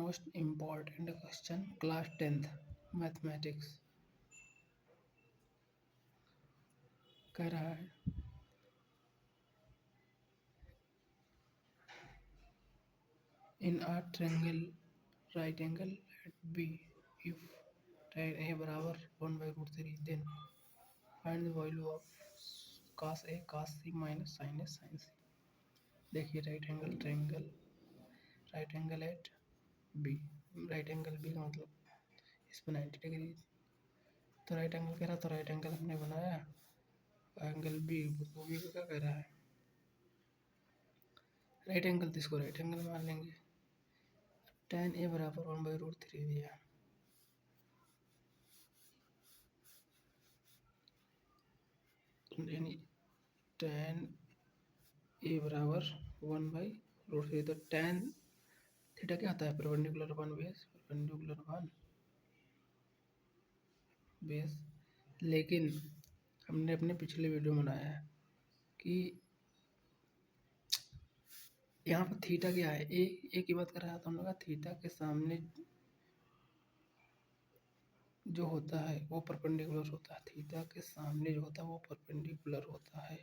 Most important question class 10th mathematics कह रहा है in a triangle right angle at B if tan a बराबर 1/√3 then find the value of cos a cos c minus sin a sin c। देखिए right angle at B, right angle B का मतलब इस पर 90 degree, तो right angle कह रहा, तो राइट एंगल हमने बनाया, एंगल बी वो बी क्या कह रहा है राइट एंगल, तो इसको राइट एंगल मान लेंगे। tan a बराबर 1/√3 दिया, यानी tan a बराबर 1/√3, तो tan थीटा क्या आता है परपेंडिकुलर वन बेस। लेकिन हमने अपने पिछले वीडियो में बनाया है कि यहाँ पर थीटा क्या है, ए की बात कर रहा था, हमने कहा थीटा के सामने जो होता है वो परपेंडिकुलर होता है, थीटा के सामने जो होता है वो परपेंडिकुलर होता है।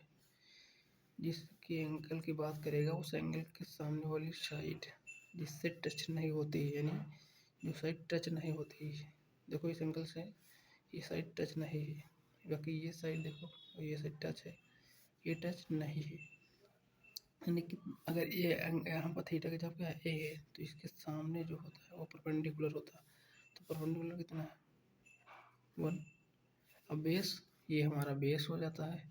जिसके एंगल की बात करेगा उस एंगल के सामने वाली साइड जिससे टच नहीं होती, यानी जो साइड टच नहीं होती, देखो इस एंगल से ये साइड टच नहीं है, बाकी ये साइड देखो ये साइड टच है, ये टच नहीं है, यानी कि अगर ये यहाँ पर थीटा का जब क्या है ए है, तो इसके सामने जो होता है वो परपेंडिकुलर होता है, तो परपेंडिकुलर कितना है 1। अब बेस, ये हमारा बेस हो जाता है,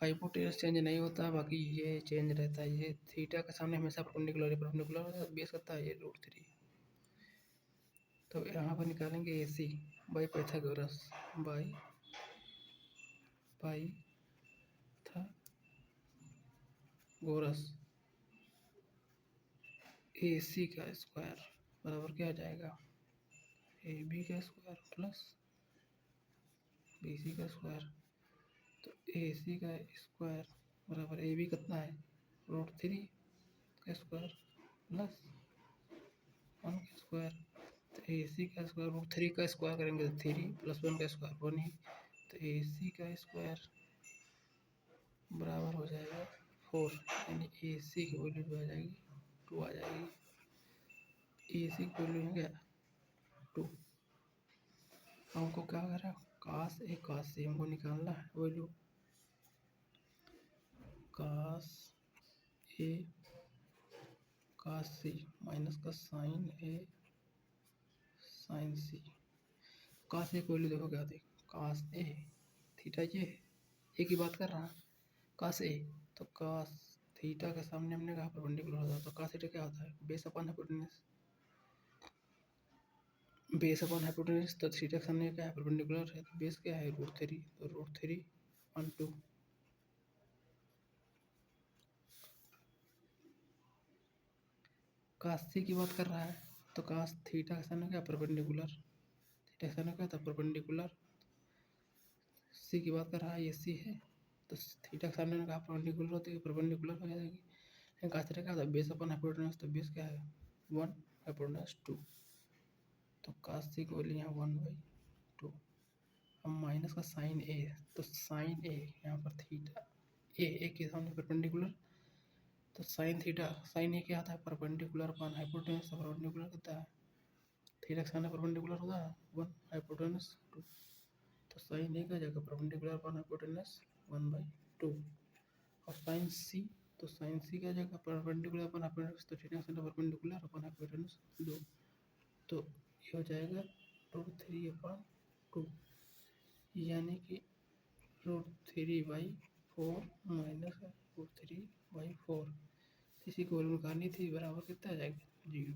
हाइपोटेनस चेंज नहीं होता, बाकी ये चेंज रहता है, ये थीटा के सामने हमेशा परपेंडिकुलर होता है, बेस करता है ये √3। तो यहाँ पर निकालेंगे ए सी बाई पाइथागोरस बाई पाइथागोरस, ए सी का स्क्वायर बराबर क्या आ जाएगा ए बी का स्क्वायर प्लस बी सी का स्क्वायर। तो ए सी का स्क्वायर बराबर ए बी कितना है √3 का स्क्वायर प्लस 1 का स्क्वायर। तो ए सी का स्क्वायर √3 का स्क्वायर करेंगे तो 3 प्लस 1 का स्क्वायर 1 ही, तो ए सी का स्क्वायर बराबर हो जाएगा 4, यानी ए सी की वैल्यू आ जाएगी 2 आ जाएगी, ए सी की वैल्यू है क्या 2। हमको क्या कर रहा है कास ए कास सी हमको निकालना है वैल्यू, कास ए कास सी माइनस का साइन ए साइन सी। कास ए की वैल्यू देखो क्या होती है, कास ए थीटा ये ए की बात कर रहा है कास ए, तो कास थीटा के सामने हमने कहा परपेंडिकुलर होता है, तो कास थीटा क्या होता है base upon hypotenuse, base upon hypotenuse, तो थीटा के सामने क्या है परपेंडिकुलर है, तो बेस क्या है √3, तो √3 ऑन 2। कास सी की बात कर रहा है, तो कास थीटा के सामने क्या परपेंडिकुलर, थीटा के सामने क्या था परपेंडिकुलर, सी की बात कर रहा है ये सी है, तो थीटा के सामने कहा परपेंडिकुलर होती है, परपेंडिकुलर हो जाएगी। लेकिन कास थीटा क्या था बेस अपॉन हाइपोटेनस, तो बेस क्या है 1 हाइपोटेनस 2, तो कास सी को वैल्यू यहाँ 1/2। अब माइनस का साइन ए, तो साइन ए यहाँ पर थीटा ए के सामने परपेंडिकुलर, तो साइन थीटा साइन ए क्या आता है परपेंडिकुलर अपॉन हाइपोटेनस, परपेंडिकुलर कितना है थीटा के सामने परपेंडिकुलर होता है 1 हाइपोटेनस 2, तो साइन ए का जगह परपेंडिकुलर अपॉन हाइपोटेनस 1/2। और साइन सी, तो साइन सी का जगह परपेंडिकुलर अपॉन हाइपोटेनस, तो थीटा के सामने परपेंडिकुलर अपॉन हाइपोटेनस 2, तो ये हो जाएगा √3/2, यानी कि √3/4 माइनस √3/4, इसी को वैल्यू निकालनी थी, बराबर कितना आ जाएगा 0।